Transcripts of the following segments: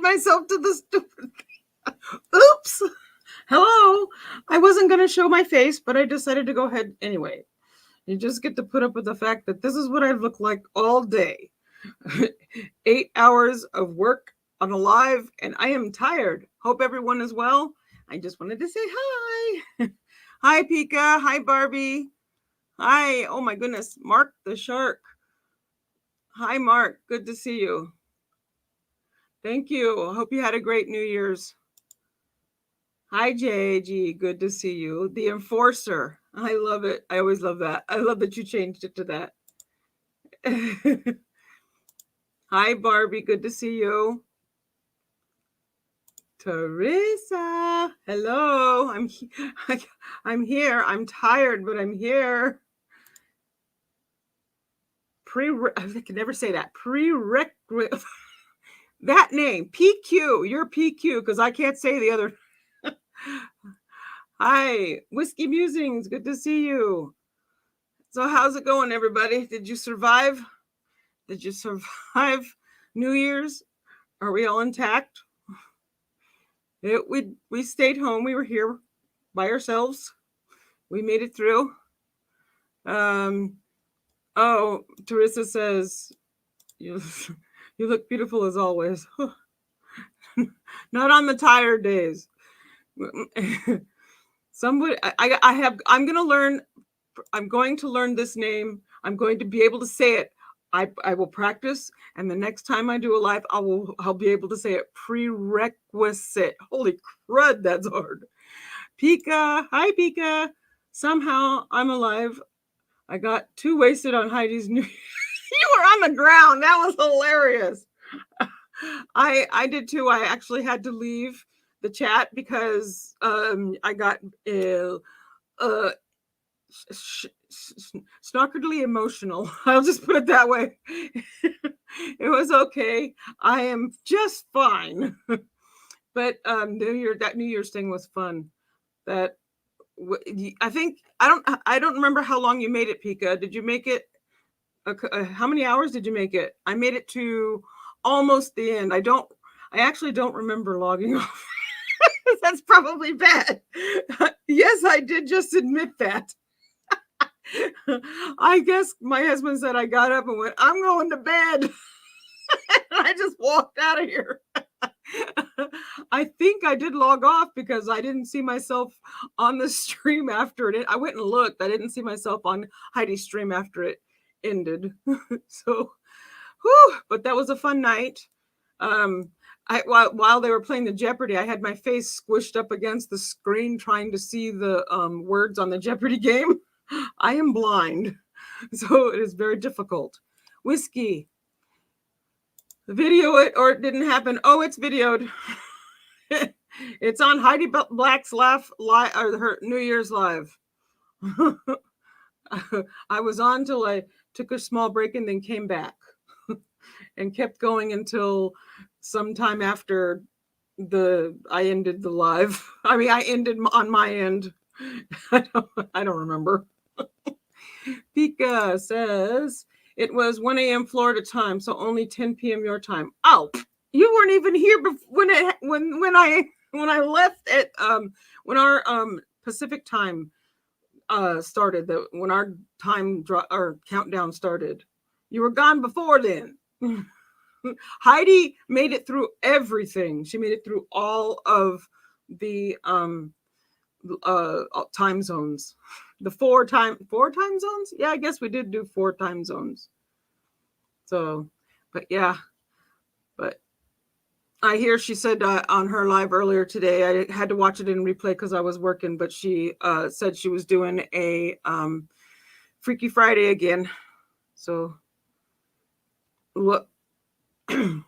myself to the stupid. Oops. Hello. I wasn't going to show my face, but I decided to go ahead anyway. You just get to put up with the fact that this is what I look like all day. 8 hours of work on a live, and I am tired. Hope everyone is well. I just wanted to say hi. Hi, Pika. Hi, Barbie. Hi. Oh, my goodness. Mark the Shark. Hi, Mark. Good to see you. Thank you. Hope you had a great New Year's. Hi, JG. Good to see you. The Enforcer. I love it. I always love that. I love that you changed it to that. Hi, Barbie. Good to see you. Teresa. Hello. I'm here. I'm tired, but I'm here. I can never say that. Prerequisite. That name. PQ. You're PQ because I can't say the other. Hi, Whiskey Musings. Good to see you. So how's it going, everybody? Did you survive? Did you survive New Year's? Are we all intact? We stayed home. We were here by ourselves. We made it through. Oh, Teresa says, you look beautiful as always. Not on the tired days. Somebody, I'm going to learn this name. I'm going to be able to say it. I will practice, and the next time I do a live, I'll be able to say it. Prerequisite. Holy crud, that's hard. Pika, hi Pika. Somehow I'm alive. I got too wasted on Heidi's new. You were on the ground. That was hilarious. I did too. I actually had to leave the chat because I got snarkedly emotional. I'll just put it that way. It was okay. I am just fine. But that New Year's thing was fun. That I think I don't remember how long you made it, Pika. Did you make it? How many hours did you make it? I made it to almost the end. I actually don't remember logging off. That's probably bad. Yes, I did just admit that. I guess my husband said I got up and went, I'm going to bed. And I just walked out of here. I think I did log off because I didn't see myself on the stream after it. I went and looked. I didn't see myself on Heidi's stream after it ended. So, but that was a fun night. While they were playing the Jeopardy, I had my face squished up against the screen trying to see the words on the Jeopardy game. I am blind, so it is very difficult. Whiskey. Video it or it didn't happen. Oh, it's videoed. It's on Heidi Black's Laugh Live or her New Year's Live. I was on till I took a small break and then came back and kept going until sometime after I ended the live. I mean, I ended on my end. I don't remember. Pika says it was 1 a.m. Florida time, so only 10 p.m. your time. Oh, you weren't even here when I left at when our Pacific time started. When our our countdown started, you were gone before then. Heidi made it through everything. She made it through all of the time zones. The four time zones? Yeah, I guess we did do 4 time zones. So, but yeah. But I hear she said on her live earlier today, I had to watch it in replay because I was working, but she said she was doing a Freaky Friday again. So, what? I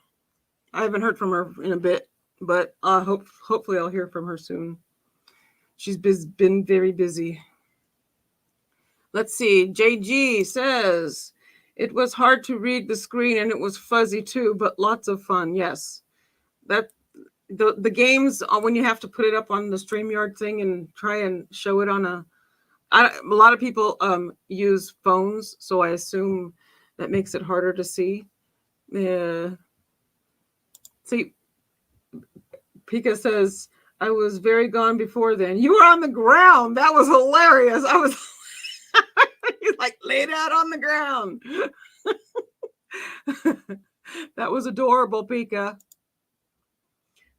haven't heard from her in a bit, but hopefully I'll hear from her soon. She's been very busy. Let's see. JG says, it was hard to read the screen and it was fuzzy too, but lots of fun. Yes. That the games when you have to put it up on the StreamYard thing and try and show it on a lot of people use phones, so I assume that makes it harder to see. See, Pika says, I was very gone before then. You were on the ground. That was hilarious. I was you like laid out on the ground. That was adorable, Pika.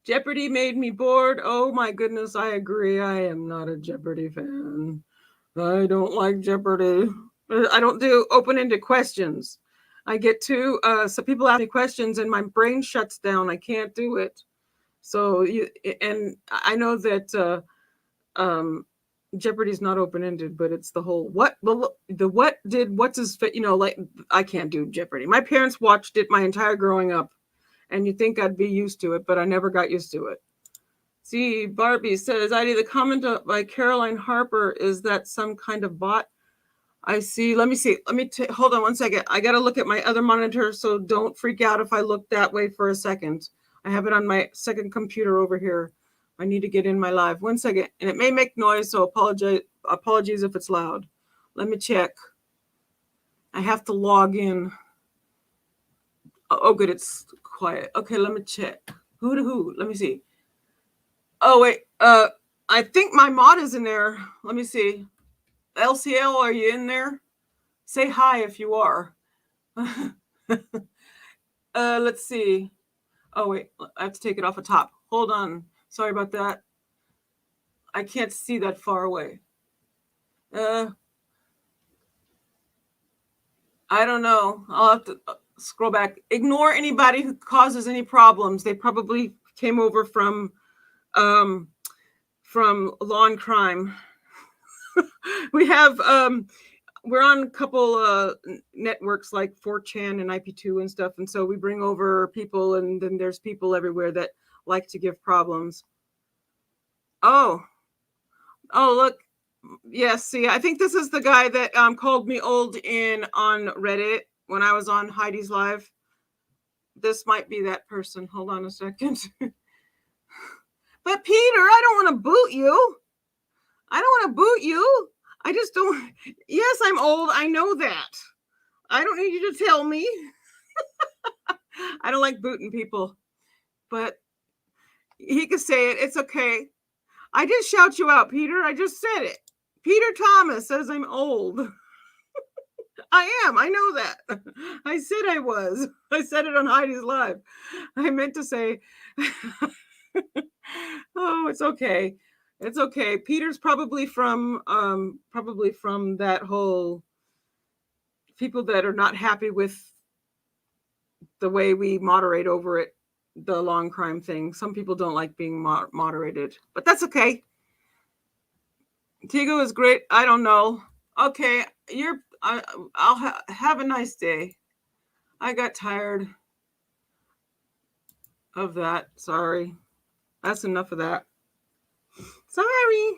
Jeopardy made me bored. Oh my goodness, I agree. I am not a Jeopardy fan. I don't like Jeopardy. I don't do open-ended questions. I get too so people ask me questions and my brain shuts down. I can't do it. So and I know that Jeopardy's not open-ended, but it's the whole what's his fit, like I can't do Jeopardy. My parents watched it my entire growing up, and you'd think I'd be used to it, but I never got used to it. See, Barbie says, Ida, the comment by Caroline Harper, is that some kind of bot? I see. Let me see. Hold on one second. I got to look at my other monitor, so don't freak out if I look that way for a second. I have it on my second computer over here. I need to get in my live. 1 second. And it may make noise, so apologies if it's loud. Let me check. I have to log in. Oh, good. It's quiet. Okay, let me check. Who to who? Let me see. Oh, wait. I think my mod is in there. Let me see. LCL, are you in there? Say hi if you are. Let's see. Oh, wait. I have to take it off the top. Hold on. Sorry about that. I can't see that far away. I don't know. I'll have to scroll back. Ignore anybody who causes any problems. They probably came over from Law&Crime. We have we're on a couple networks like 4chan and IP2 and stuff, and so we bring over people, and then there's people everywhere that like to give problems. Oh look, yes. See, I think this is the guy that called me old on Reddit when I was on Heidi's live. This might be that person. Hold on a second. But Peter, I don't want to boot you. I don't want to boot you. I just don't. Yes, I'm old. I know that. I don't need you to tell me. I don't like booting people. But he could say it. It's okay. I did shout you out, Peter. I just said it. Peter Thomas says I'm old. I am. I know that. I said I was. I said it on Heidi's live. I meant to say, oh, it's okay. It's okay. Peter's probably from that whole people that are not happy with the way we moderate over it, the Law&Crime thing. Some people don't like being moderated, but that's okay. Tigo is great. I don't know. Okay, I'll have a nice day. I got tired of that. Sorry. That's enough of that. Sorry.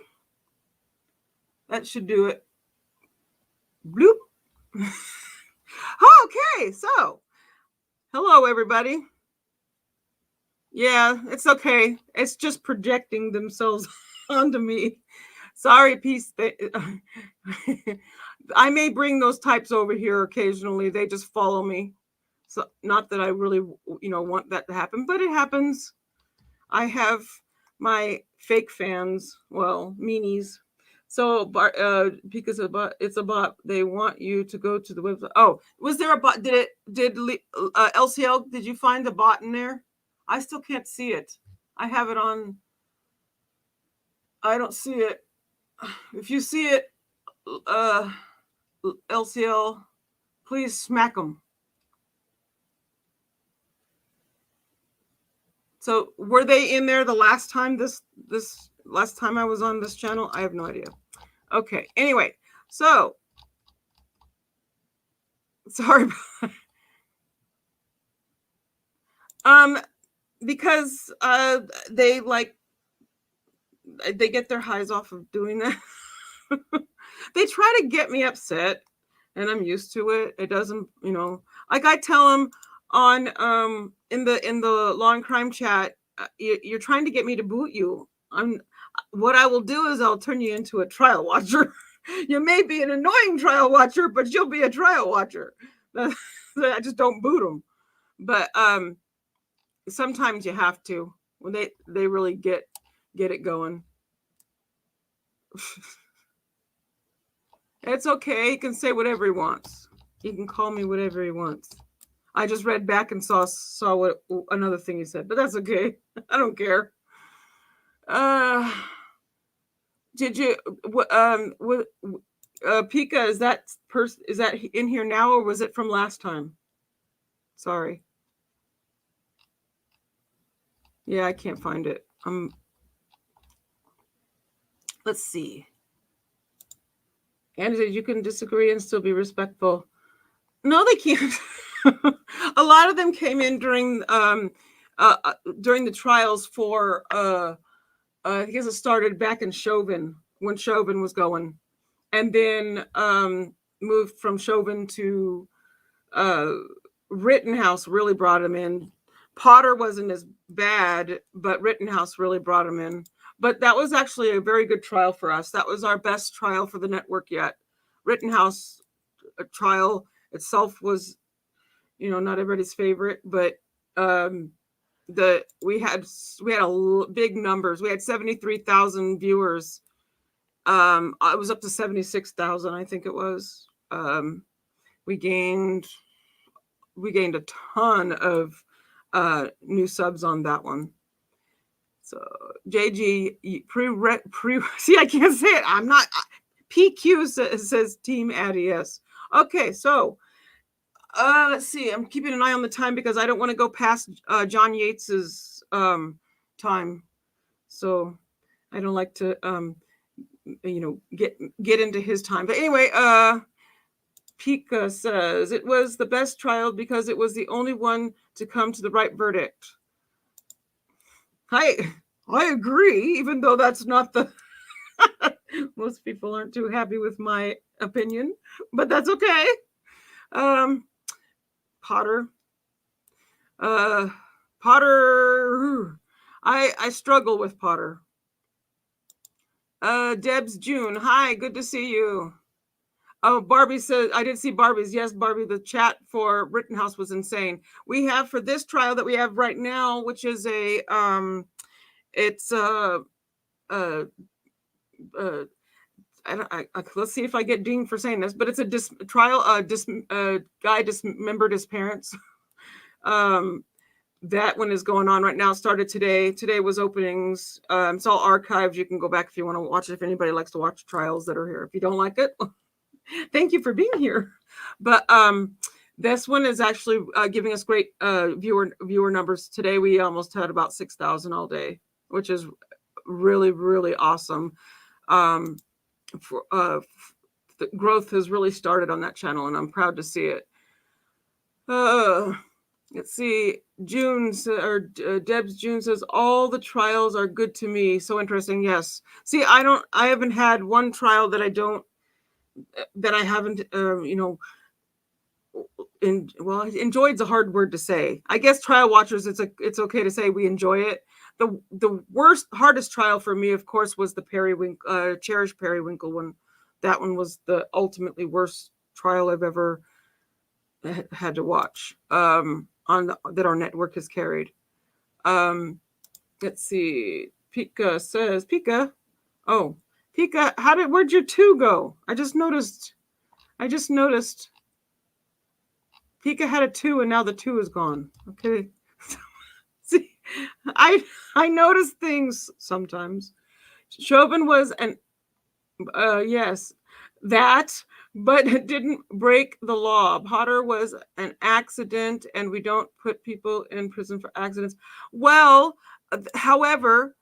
That should do it. Bloop. Okay, so hello, everybody. Yeah, it's okay. It's just projecting themselves onto me. Sorry, peace. I may bring those types over here occasionally. They just follow me. So not that I really, want that to happen, but it happens. I have my fake fans, well, meanies. So because it's a bot, they want you to go to the website. Oh, was there a bot? Did LCL? Did you find the bot in there? I still can't see it. I have it on. I don't see it. If you see it, LCL, please smack them. So were they in there the last time last time I was on this channel? I have no idea. Okay. Anyway, so sorry. Because they get their highs off of doing that. They try to get me upset, and I'm used to it. It doesn't, like I tell them on in the Law&Crime chat, you're trying to get me to boot you. What I will do is I'll turn you into a trial watcher. You may be an annoying trial watcher, but you'll be a trial watcher. I just don't boot them. But sometimes you have to. when they really get it going. It's okay. He can say whatever he wants. He can call me whatever he wants. I just read back and saw what another thing he said, but that's okay. I don't care. Did you Pika, is that in here now, or was it from last time? Sorry. Yeah, I can't find it. Let's see. And you can disagree and still be respectful. No, they can't. A lot of them came in during the trials for I guess it started back in Chauvin, when Chauvin was going, and then moved from Chauvin to Rittenhouse. Really brought him in. Potter wasn't as bad, but Rittenhouse really brought him in. But that was actually a very good trial for us. That was our best trial for the network yet. Rittenhouse trial itself was, not everybody's favorite, but we had big numbers. We had 73,000 viewers. It was up to 76,000, I think it was. We gained a ton of new subs on that one. So JG see, I can't say it. I'm not. PQ says Team Addy. Yes. Okay, so let's see. I'm keeping an eye on the time because I don't want to go past John Yates's time. So I don't like to get into his time. But anyway, Pika says it was the best trial because it was the only one to come to the right verdict. I agree, even though that's not the most people aren't too happy with my opinion, but that's okay. Potter. I struggle with Potter. Debs June. Hi, good to see you. Oh, Barbie says, I did see Barbie's. Yes, Barbie, the chat for Rittenhouse was insane. We have for this trial that we have right now, which is let's see if I get dinged for saying this, but it's a guy dismembered his parents. That one is going on right now. Started today. Today was openings. It's all archived. You can go back if you want to watch it. If anybody likes to watch trials that are here. If you don't like it, thank you for being here. But this one is actually giving us great viewer numbers. Today we almost had about 6,000 all day, which is really, really awesome. The growth has really started on that channel, and I'm proud to see it. Let's see. Debs June says all the trials are good to me. So interesting. Yes. See, I haven't had one trial that I haven't enjoyed's a hard word to say. I guess trial watchers, it's okay to say we enjoy it. The hardest trial for me, of course, was the Cherish Periwinkle one. That one was the ultimately worst trial I've ever had to watch that our network has carried. Let's see. Pika says, Pika, where'd your 2 go? I just noticed Pika had a 2 and now the 2 is gone. Okay. See, I notice things sometimes. Chauvin was yes, that, but it didn't break the law. Potter was an accident, and we don't put people in prison for accidents. Well, however,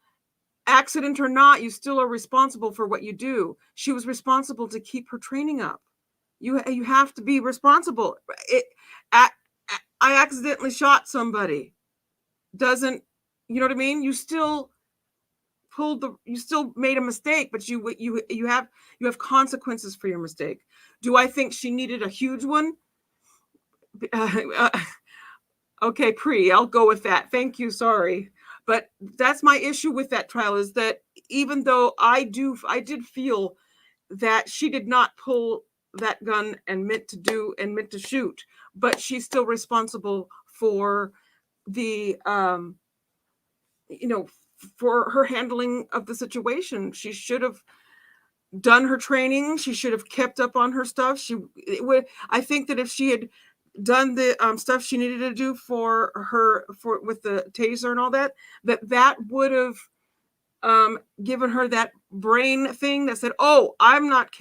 accident or not, you still are responsible for what you do. She was responsible to keep her training up. You have to be responsible. I accidentally shot somebody. Doesn't, you know what I mean? You still made a mistake, but you have consequences for your mistake. Do I think she needed a huge one? Okay, I'll go with that. Thank you. Sorry. But that's my issue with that trial, is that even though I did feel that she did not pull that gun and meant to shoot, but she's still responsible for the for her handling of the situation. She should have done her training. She should have kept up on her stuff. I think that if she had done the stuff she needed to do for with the taser and all that, that would have given her that brain thing that said, oh, I'm not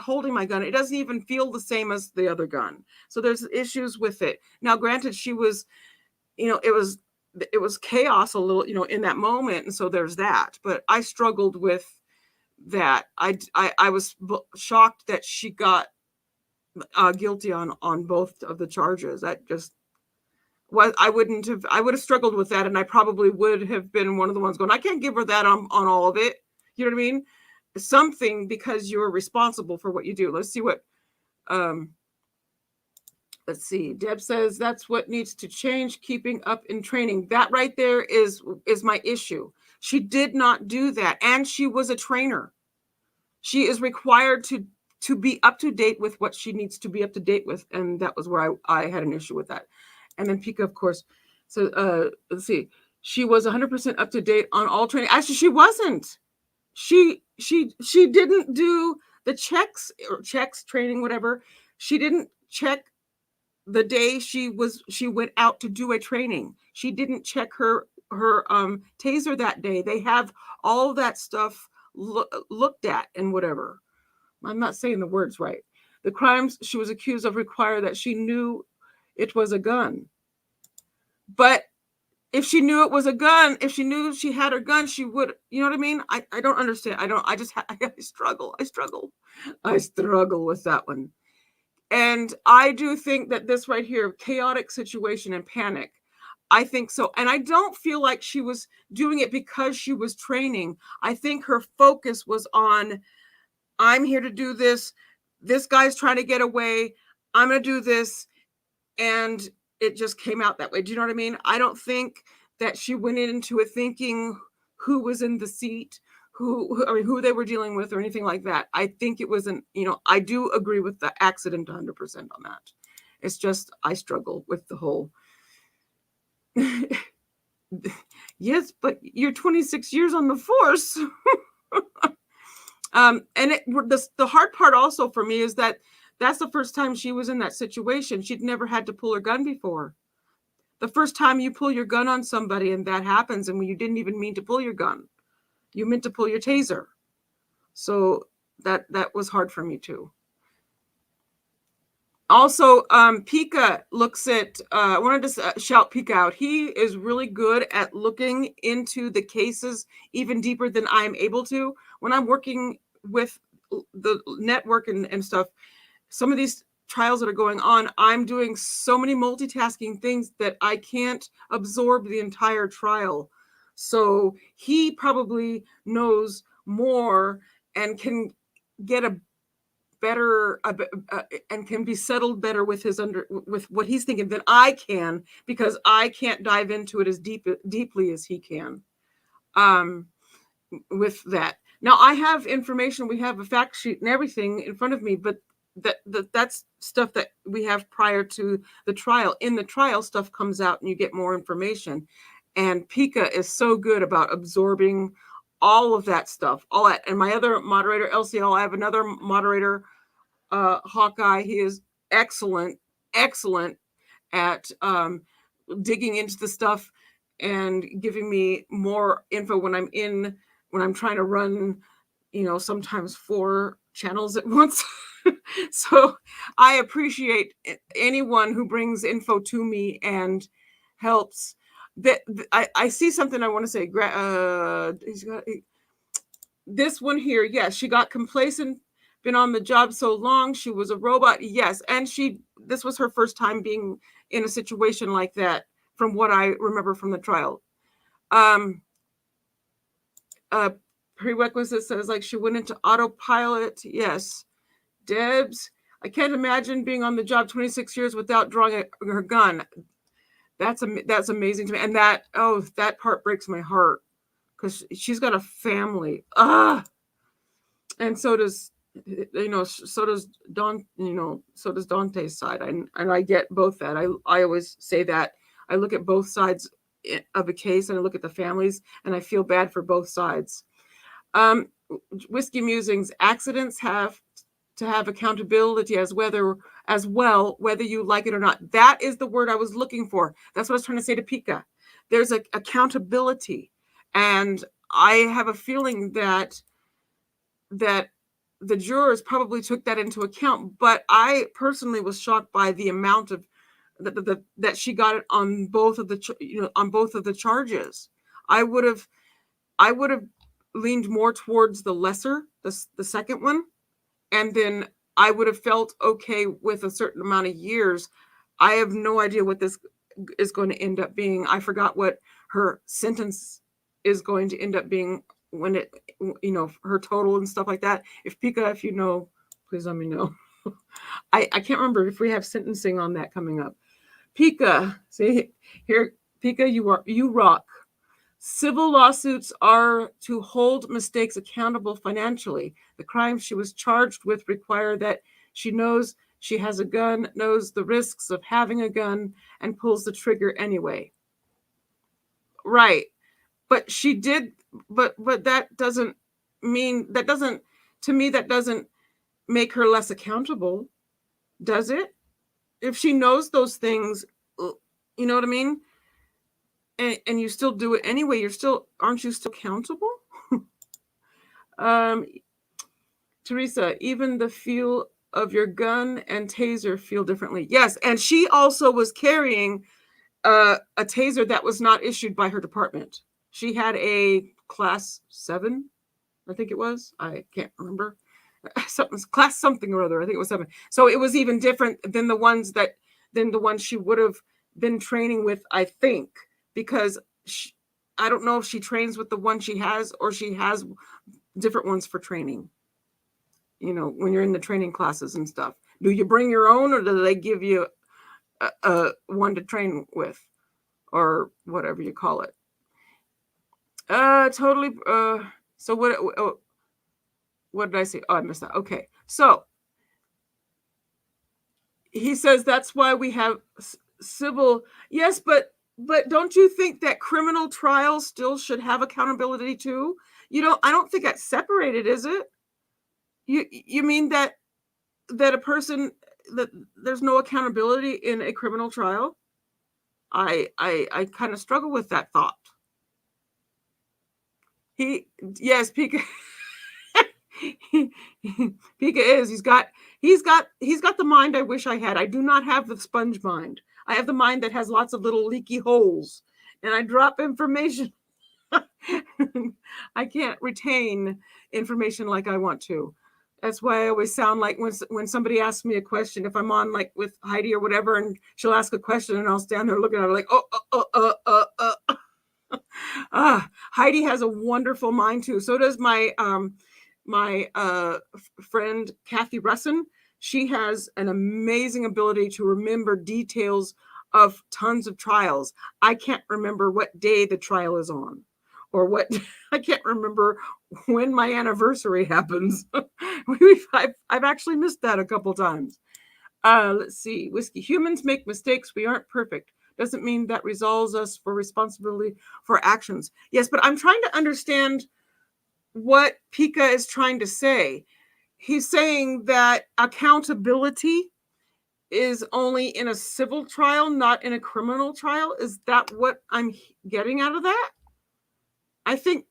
holding my gun. It doesn't even feel the same as the other gun. So there's issues with it. Now, granted, she was, it was chaos a little, in that moment. And so there's that, but I struggled with that. I was shocked that she got guilty on both of the charges. That just I would have struggled with that, and I probably would have been one of the ones going, I can't give her that on all of it. You know what I mean? Something, because you're responsible for what you do. Let's see what let's see. Deb says that's what needs to change, keeping up in training. That right there is my issue. She did not do that, and she was a trainer. She is required to be up to date with what she needs to be up to date with, and that was where I had an issue with that. And then Pika, of course. So let's see. She was 100% up to date on all training. Actually, she wasn't. She didn't do the checks training, whatever. She didn't check the day she went out to do a training. She didn't check her taser that day. They have all that stuff looked at and whatever. I'm not saying the words right. The crimes she was accused of require that she knew it was a gun. But if she knew it was a gun, if she knew she had her gun, she would, you know what I mean? I don't understand. I struggle with that one. And I do think that this right here, chaotic situation and panic, I think so. And I don't feel like she was doing it because she was training. I think her focus was on, I'm here to do this. This guy's trying to get away. I'm going to do this. And it just came out that way. Do you know what I mean? I don't think that she went into it thinking who was in the seat, who they were dealing with or anything like that. I think it wasn't, I do agree with the accident 100% on that. It's just, I struggle with the whole, yes, but you're 26 years on the force. And the hard part also for me is that that's the first time she was in that situation. She'd never had to pull her gun before. The first time you pull your gun on somebody and that happens, and when you didn't even mean to pull your gun, you meant to pull your taser. So that was hard for me too. Also, Pika looks at, I wanted to shout Pika out. He is really good at looking into the cases even deeper than I'm able to. When I'm working with the network and stuff, some of these trials that are going on, I'm doing so many multitasking things that I can't absorb the entire trial. So he probably knows more and can get a better and can be settled better with with what he's thinking than I can, because I can't dive into it as deeply as he can with that. Now I have information, we have a fact sheet and everything in front of me, but that's stuff that we have prior to the trial. In the trial, stuff comes out and you get more information. And Pika is so good about absorbing all of that stuff, all that. And my other moderator, LCL, I have another moderator, Hawkeye. He is excellent at digging into the stuff and giving me more info when I'm trying to run, sometimes 4 channels at once. So I appreciate anyone who brings info to me and helps. That I see something I want to say. This one here, yes, she got complacent, been on the job so long, she was a robot. Yes, and this was her first time being in a situation like that, from what I remember from the trial. Prerequisite says like she went into autopilot. Yes. Debs, I can't imagine being on the job 26 years without drawing her gun. That's amazing to me. And that part breaks my heart, because she's got a family. And so does, so does Dante's side. And I get both that. I always say that. I look at both sides of a case and I look at the families and I feel bad for both sides. Whiskey Musings, accidents have to have accountability as well, whether you like it or not. That is the word I was looking for. That's what I was trying to say to Pika. There's a accountability. And I have a feeling that the jurors probably took that into account. But I personally was shocked by the amount of that she got it on both of the charges. I would have leaned more towards the lesser, the second one, and then I would have felt okay with a certain amount of years. I have no idea what this is going to end up being. I forgot what her sentence is going to end up being when it, her total and stuff like that. If Pika, if you know, please let me know. I can't remember if we have sentencing on that coming up. Pika, see here, Pika, you rock. Civil lawsuits are to hold mistakes accountable financially. The crimes she was charged with require that she knows she has a gun, knows the risks of having a gun, and pulls the trigger anyway. Right. But she did, but that doesn't mean, to me, that doesn't make her less accountable, does it? If she knows those things, you know what I mean? And you still do it anyway, aren't you still accountable? Teresa, even the feel of your gun and taser feel differently. Yes, and she also was carrying a taser that was not issued by her department. She had a class 7, I think it was. I can't remember. Class something or other. I think it was 7. So it was even different than the ones she would have been training with, I think, because I don't know if she trains with the one she has or she has different ones for training. When you're in the training classes and stuff, do you bring your own or do they give you a one to train with or whatever you call it? Totally. So what did I say? Oh, I missed that. Okay. So he says that's why we have civil. Yes, but don't you think that criminal trials still should have accountability too? I don't think that's separated, is it? You mean that a person, that there's no accountability in a criminal trial? I kind of struggle with that thought. Yes, Pika. Pika is. He's got the mind I wish I had. I do not have the sponge mind. I have the mind that has lots of little leaky holes, and I drop information. I can't retain information like I want to. That's why I always sound like when somebody asks me a question, if I'm on like with Heidi or whatever, and she'll ask a question and I'll stand there looking at her like, Heidi has a wonderful mind too. So does my friend Kathy Russin. She has an amazing ability to remember details of tons of trials. I can't remember what day the trial is on, or I can't remember when my anniversary happens. I've actually missed that a couple times. Let's see. Whiskey. Humans make mistakes. We aren't perfect. Doesn't mean that resolves us for responsibility for actions. Yes, but I'm trying to understand what Pika is trying to say. He's saying that accountability is only in a civil trial, not in a criminal trial. Is that what I'm getting out of that? I think,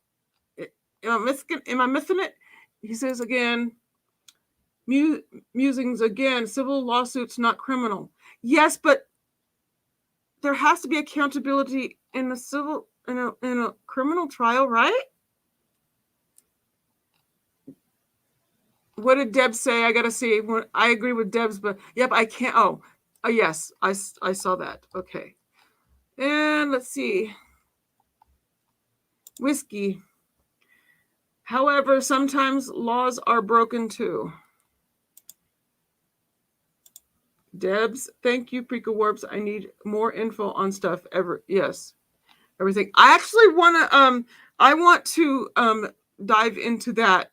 am I missing it? He says again, musings again, civil lawsuits, not criminal. Yes, but there has to be accountability in a criminal trial, right? What did Deb say? I gotta see. I agree with Deb's, but yep, I can't. Oh, yes, I saw that. Okay, and let's see. Whiskey. However, sometimes laws are broken too. Debs, thank you, Prika Warps. I need more info on stuff. Yes, everything. I actually want to dive into that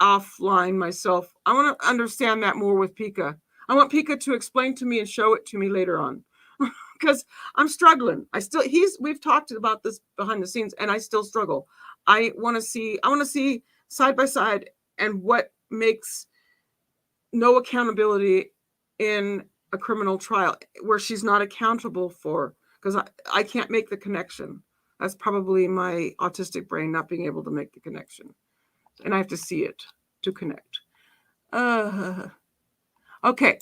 offline myself. I want to understand that more with Pika. I want Pika to explain to me and show it to me later on. because I'm struggling. We've talked about this behind the scenes, and I still struggle. I want to see side by side and what makes no accountability in a criminal trial where she's not accountable for, because I can't make the connection. That's probably my autistic brain not being able to make the connection. And I have to see it to connect. Okay.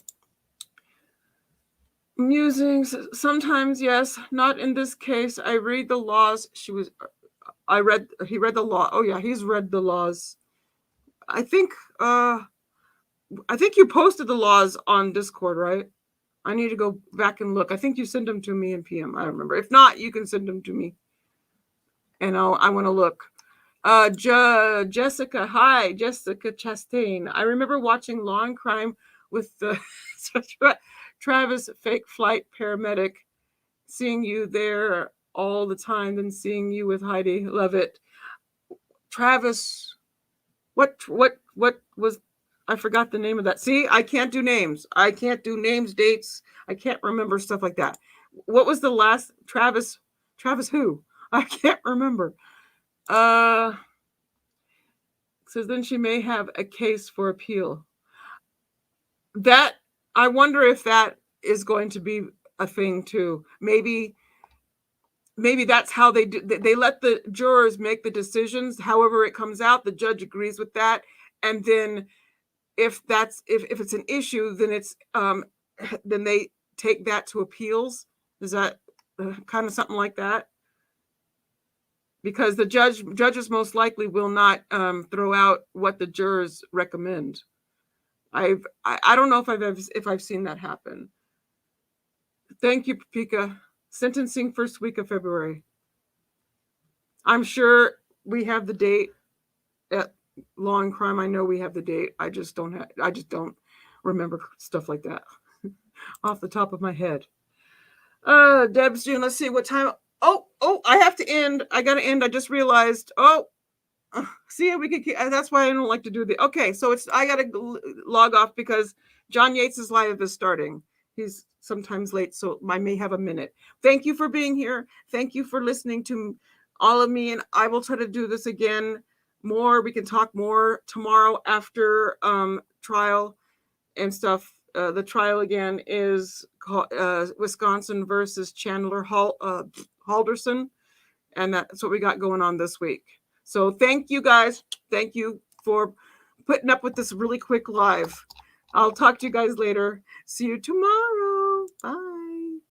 Musings, sometimes, yes, not in this case. I read the laws. He read the law. Oh yeah, he's read the laws. I think you posted the laws on Discord, right? I need to go back and look. I think you sent them to me in PM. I don't remember. If not, you can send them to me. And I want to look. Jessica, hi, Jessica Chastain. I remember watching Law&Crime with the Travis, fake flight paramedic, seeing you there all the time, then seeing you with Heidi. Love it. Travis, what was, I forgot the name of that. See, I can't do names. I can't do names, dates. I can't remember stuff like that. What was the last Travis who? I can't remember. Says then she may have a case for appeal. That, I wonder if that is going to be a thing too. Maybe that's how they do. They let the jurors make the decisions. However it comes out, the judge agrees with that, and then if it's an issue, then it's then they take that to appeals. Is that kind of something like that? Because the judges most likely will not throw out what the jurors recommend. I don't know if I've seen that happen. Thank you, Pika. Sentencing first week of February. I'm sure we have the date at Law&Crime. I know we have the date. I just don't remember stuff like that off the top of my head. Deb's June. Let's see what time. Oh, I have to end. I got to end. I just realized. See, we could. That's why I don't like to do the. Okay, so I got to log off because John Yates' live is starting. He's sometimes late, so I may have a minute. Thank you for being here. Thank you for listening to all of me, and I will try to do this again more. We can talk more tomorrow after trial and stuff. The trial again is Wisconsin versus Chandler Halderson, and that's what we got going on this week. So thank you guys. Thank you for putting up with this really quick live. I'll talk to you guys later. See you tomorrow. Bye.